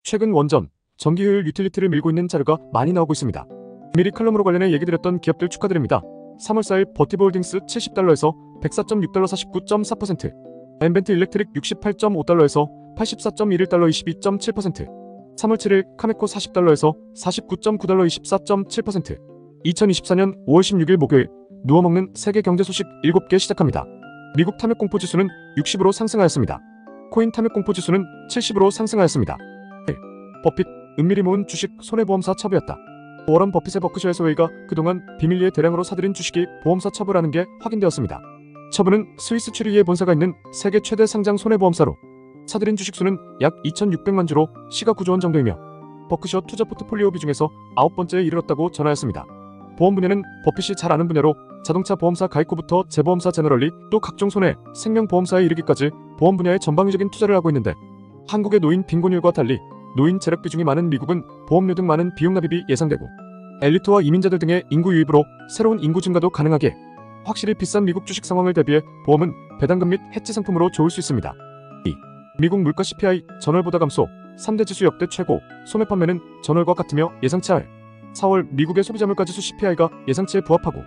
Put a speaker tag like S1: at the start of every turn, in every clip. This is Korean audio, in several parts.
S1: 최근 원전, 전기 효율 유틸리티를 밀고 있는 자료가 많이 나오고 있습니다. 미리 칼럼으로 관련해 얘기 드렸던 기업들 축하드립니다. 3월 4일 버티브 홀딩스 $70에서 104.6달러 49.4%, 엠벤트 일렉트릭 $68.5에서 84.11달러 22.7%, 3월 7일 카메코 $40에서 49.9달러 24.7%. 2024년 5월 16일 목요일 누워먹는 세계 경제 소식 7개 시작합니다. 미국 탐욕공포 지수는 60으로 상승하였습니다. 코인 탐욕공포 지수는 70으로 상승하였습니다. 버핏, 은밀히 모은 주식 손해보험사 처부였다. 워런 버핏의 버크셔 해서웨이가 그동안 비밀리에 대량으로 사들인 주식이 보험사 처부라는 게 확인되었습니다. 처부는 스위스 추리히에 본사가 있는 세계 최대 상장 손해보험사로 사들인 주식수는 약 2,600만 주로 시가 9조 원 정도이며 버크셔 투자 포트폴리오 비중에서 9번째에 이르렀다고 전하였습니다. 보험 분야는 버핏이 잘 아는 분야로 자동차 보험사 가이코부터 재보험사 제너럴리 또 각종 손해, 생명보험사에 이르기까지 보험 분야에 전방위적인 투자를 하고 있는데 한국의 노인 빈곤율과 달리 노인 재력 비중이 많은 미국은 보험료 등 많은 비용 납입이 예상되고 엘리트와 이민자들 등의 인구 유입으로 새로운 인구 증가도 가능하기에 확실히 비싼 미국 주식 상황을 대비해 보험은 배당금 및 해지 상품으로 좋을 수 있습니다. 2. 미국 물가 CPI 전월보다 감소, 3대 지수 역대 최고, 소매 판매는 전월과 같으며 예상치 하에 4월 미국의 소비자 물가 지수 CPI가 예상치에 부합하고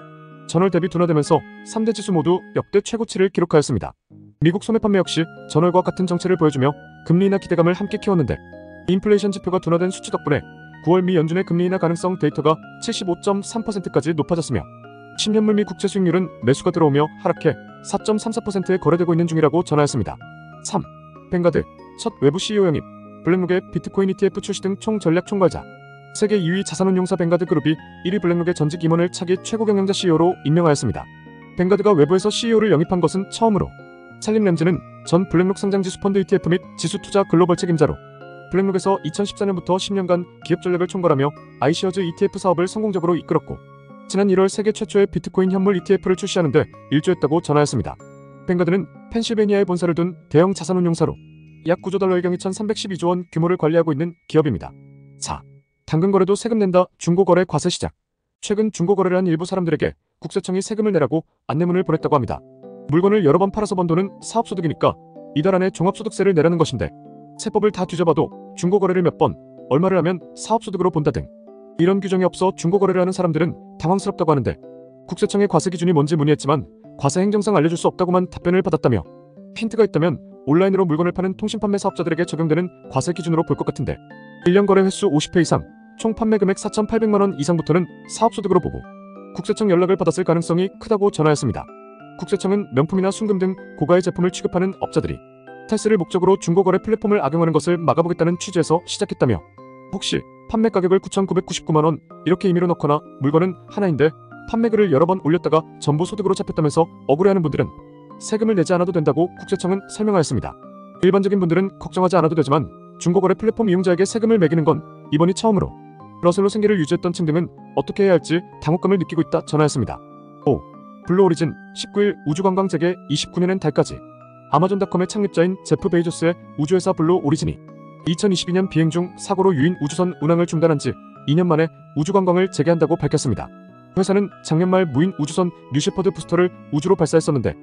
S1: 전월 대비 둔화되면서 3대 지수 모두 역대 최고치를 기록하였습니다. 미국 소매 판매 역시 전월과 같은 정체를 보여주며 금리 인하 기대감을 함께 키웠는데 인플레이션 지표가 둔화된 수치 덕분에 9월 미 연준의 금리 인하 가능성 데이터가 75.3%까지 높아졌으며 10년물 미 국채 수익률은 매수가 들어오며 하락해 4.34%에 거래되고 있는 중이라고 전하였습니다. 3. 뱅가드, 첫 외부 CEO 영입, 블랙록의 비트코인 ETF 출시 등 총 전략 총괄자. 세계 2위 자산운용사 뱅가드 그룹이 1위 블랙록의 전직 임원을 차기 최고 경영자 CEO로 임명하였습니다. 뱅가드가 외부에서 CEO를 영입한 것은 처음으로 찰림 램즈는 전 블랙록 상장지수 펀드 ETF 및 지수투자 글로벌 책임자로 블랙록에서 2014년부터 10년간 기업 전략을 총괄하며 아이시어즈 ETF 사업을 성공적으로 이끌었고 지난 1월 세계 최초의 비트코인 현물 ETF를 출시하는 데 일조했다고 전하였습니다. 뱅가드는 펜실베니아에 본사를 둔 대형 자산운용사로 약 9조 달러의 경이 1,312조 원 규모를 관리하고 있는 기업입니다. 4. 당근 거래도 세금 낸다 중고거래 과세 시작. 최근 중고거래를 한 일부 사람들에게 국세청이 세금을 내라고 안내문을 보냈다고 합니다. 물건을 여러 번 팔아서 번 돈은 사업소득이니까 이달 안에 종합소득세를 내라는 것인데 세법을 다 뒤져봐도 중고거래를 몇 번, 얼마를 하면 사업소득으로 본다 등 이런 규정이 없어 중고거래를 하는 사람들은 당황스럽다고 하는데 국세청의 과세 기준이 뭔지 문의했지만 과세 행정상 알려줄 수 없다고만 답변을 받았다며 힌트가 있다면 온라인으로 물건을 파는 통신판매 사업자들에게 적용되는 과세 기준으로 볼 것 같은데 1년 거래 횟수 50회 이상, 총 판매 금액 4,800만 원 이상부터는 사업소득으로 보고 국세청 연락을 받았을 가능성이 크다고 전하였습니다. 국세청은 명품이나 순금 등 고가의 제품을 취급하는 업자들이 탈세를 목적으로 중고거래 플랫폼을 악용하는 것을 막아보겠다는 취지에서 시작했다며 혹시 판매 가격을 9,999만 원 이렇게 임의로 넣거나 물건은 하나인데 판매글을 여러 번 올렸다가 전부 소득으로 잡혔다면서 억울해하는 분들은 세금을 내지 않아도 된다고 국세청은 설명하였습니다. 일반적인 분들은 걱정하지 않아도 되지만 중고거래 플랫폼 이용자에게 세금을 매기는 건 이번이 처음으로 러셀로 생계를 유지했던 층 등은 어떻게 해야 할지 당혹감을 느끼고 있다 전하였습니다. 5. 블루 오리진 19일 우주관광 재개 29년엔 달까지. 아마존닷컴의 창립자인 제프 베이조스의 우주회사 블루 오리진이 2022년 비행 중 사고로 유인 우주선 운항을 중단한 지 2년 만에 우주관광을 재개한다고 밝혔습니다. 회사는 작년 말 무인 우주선 뉴셰퍼드 부스터를 우주로 발사했었는데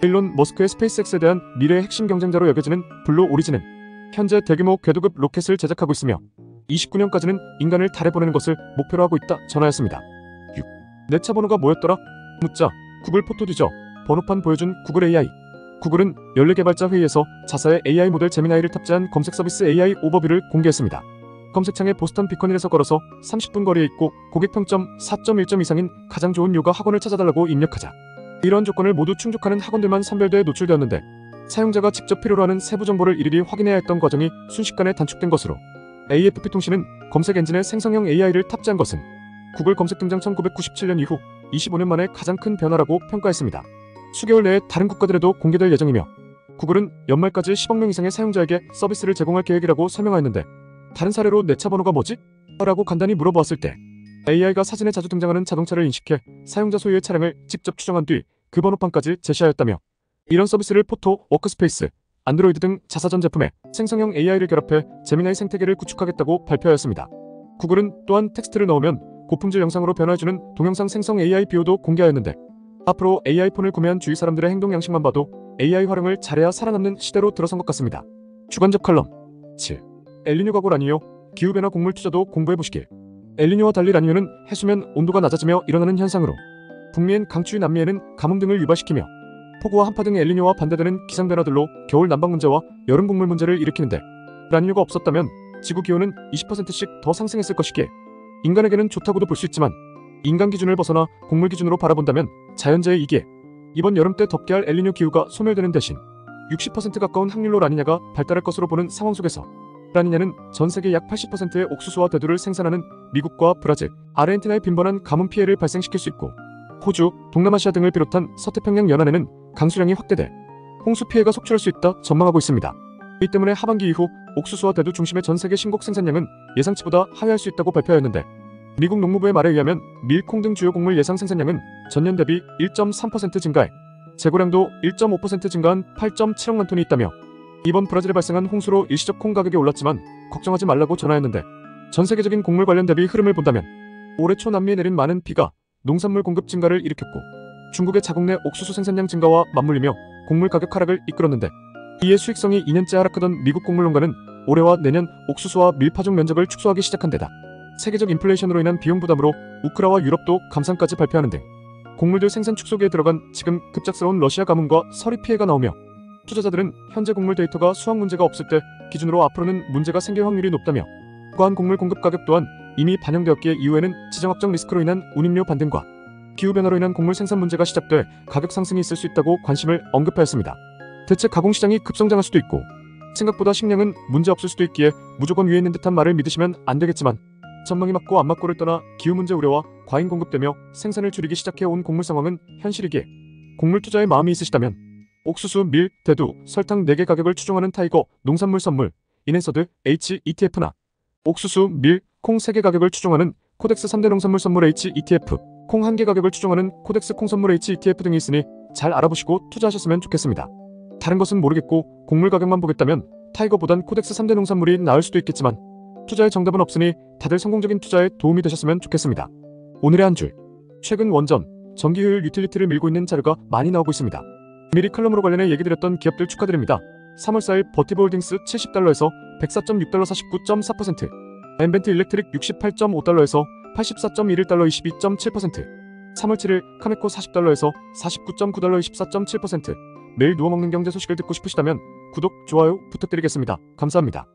S1: 일론 머스크의 스페이스X에 대한 미래의 핵심 경쟁자로 여겨지는 블루 오리진은 현재 대규모 궤도급 로켓을 제작하고 있으며 29년까지는 인간을 달에 보내는 것을 목표로 하고 있다 전하였습니다. 6. 내 차 번호가 뭐였더라? 묻자 구글 포토 뒤져 번호판 보여준 구글 AI. 구글은 연례 개발자 회의에서 자사의 AI 모델 제미나이를 탑재한 검색 서비스 AI 오버뷰를 공개했습니다. 검색창에 보스턴 비커닐에서 걸어서 30분 거리에 있고 고객 평점 4.1점 이상인 가장 좋은 요가 학원을 찾아달라고 입력하자 이런 조건을 모두 충족하는 학원들만 선별돼 노출되었는데 사용자가 직접 필요로 하는 세부 정보를 일일이 확인해야 했던 과정이 순식간에 단축된 것으로 AFP통신은 검색 엔진에 생성형 AI를 탑재한 것은 구글 검색 등장 1997년 이후 25년 만에 가장 큰 변화라고 평가했습니다. 수개월 내에 다른 국가들에도 공개될 예정이며 구글은 연말까지 10억 명 이상의 사용자에게 서비스를 제공할 계획이라고 설명하였는데 다른 사례로 내 차 번호가 뭐지? 라고 간단히 물어보았을 때 AI가 사진에 자주 등장하는 자동차를 인식해 사용자 소유의 차량을 직접 추정한 뒤 그 번호판까지 제시하였다며 이런 서비스를 포토, 워크스페이스, 안드로이드 등 자사전 제품에 생성형 AI를 결합해 제미나이 생태계를 구축하겠다고 발표하였습니다. 구글은 또한 텍스트를 넣으면 고품질 영상으로 변화해주는 동영상 생성 AI 비오도 공개하였는데 앞으로 AI폰을 구매한 주위 사람들의 행동 양식만 봐도 AI 활용을 잘해야 살아남는 시대로 들어선 것 같습니다. 주간접 칼럼 7. 엘니뇨 각오 라니뇨, 기후변화 곡물 투자도 공부해보시길. 엘니뇨와 달리 라니뇨는 해수면 온도가 낮아지며 일어나는 현상으로 북미엔 강추위, 남미에는 가뭄 등을 유발시키며 폭우와 한파 등 엘니뇨와 반대되는 기상변화들로 겨울 난방 문제와 여름 곡물 문제를 일으키는데, 라니뇨가 없었다면 지구 기온은 20%씩 더 상승했을 것이기에 인간에게는 좋다고도 볼 수 있지만, 인간 기준을 벗어나 곡물 기준으로 바라본다면 자연재해 이기에 이번 여름 때 덥게 할 엘니뇨 기후가 소멸되는 대신 60% 가까운 확률로 라니냐가 발달할 것으로 보는 상황 속에서, 라니냐는 전 세계 약 80%의 옥수수와 대두를 생산하는 미국과 브라질, 아르헨티나에 빈번한 가뭄 피해를 발생시킬 수 있고, 호주, 동남아시아 등을 비롯한 서태평양 연안에는 강수량이 확대돼 홍수 피해가 속출할 수 있다 전망하고 있습니다. 이 때문에 하반기 이후 옥수수와 대두 중심의 전 세계 신곡 생산량은 예상치보다 하회할 수 있다고 발표하였는데, 미국 농무부의 말에 의하면 밀, 콩 등 주요 곡물 예상 생산량은 전년 대비 1.3% 증가해 재고량도 1.5% 증가한 8.7억만 톤이 있다며, 이번 브라질에 발생한 홍수로 일시적 콩 가격이 올랐지만 걱정하지 말라고 전하였는데, 전 세계적인 곡물 관련 대비 흐름을 본다면 올해 초 남미에 내린 많은 비가 농산물 공급 증가를 일으켰고, 중국의 자국 내 옥수수 생산량 증가와 맞물리며 곡물 가격 하락을 이끌었는데, 이에 수익성이 2년째 하락하던 미국 곡물 농가는 올해와 내년 옥수수와 밀 파종 면적을 축소하기 시작한 데다 세계적 인플레이션으로 인한 비용 부담으로 우크라와 유럽도 감산까지 발표하는 등 곡물들 생산 축소기에 들어간 지금 급작스러운 러시아 가뭄과 서리 피해가 나오며, 투자자들은 현재 곡물 데이터가 수확 문제가 없을 때 기준으로 앞으로는 문제가 생길 확률이 높다며, 과한 곡물 공급 가격 또한 이미 반영되었기에 이후에는 지정학적 리스크로 인한 운임료 반등과 기후변화로 인한 곡물 생산 문제가 시작돼 가격 상승이 있을 수 있다고 관심을 언급하였습니다. 대체 가공시장이 급성장할 수도 있고 생각보다 식량은 문제없을 수도 있기에 무조건 위에 있는 듯한 말을 믿으시면 안 되겠지만, 전망이 맞고 안 맞고를 떠나 기후 문제 우려와 과잉 공급되며 생산을 줄이기 시작해온 곡물 상황은 현실이기에 곡물 투자에 마음이 있으시다면 옥수수, 밀, 대두, 설탕 4개 가격을 추종하는 타이거 농산물 선물 인앤서드 H ETF나 옥수수, 밀, 콩 3개 가격을 추종하는 코덱스 3대 농산물 선물 H ETF, 콩 1개 가격을 추종하는 코덱스 콩 선물 H ETF 등이 있으니 잘 알아보시고 투자하셨으면 좋겠습니다. 다른 것은 모르겠고 곡물 가격만 보겠다면 타이거보단 코덱스 3대 농산물이 나을 수도 있겠지만, 투자의 정답은 없으니 다들 성공적인 투자에 도움이 되셨으면 좋겠습니다. 오늘의 한 줄. 최근 원전, 전기 효율 유틸리티를 밀고 있는 자료가 많이 나오고 있습니다. 미리 칼럼으로 관련해 얘기 드렸던 기업들 축하드립니다. 3월 4일 버티볼딩스 70달러에서 104.6달러 49.4%, 엠벤트 일렉트릭 68.5달러에서 84.11달러 22.7%, 3월 7일 카메코 40달러에서 49.9달러 24.7%. 매일 누워 먹는 경제 소식을 듣고 싶으시다면 구독, 좋아요 부탁드리겠습니다. 감사합니다.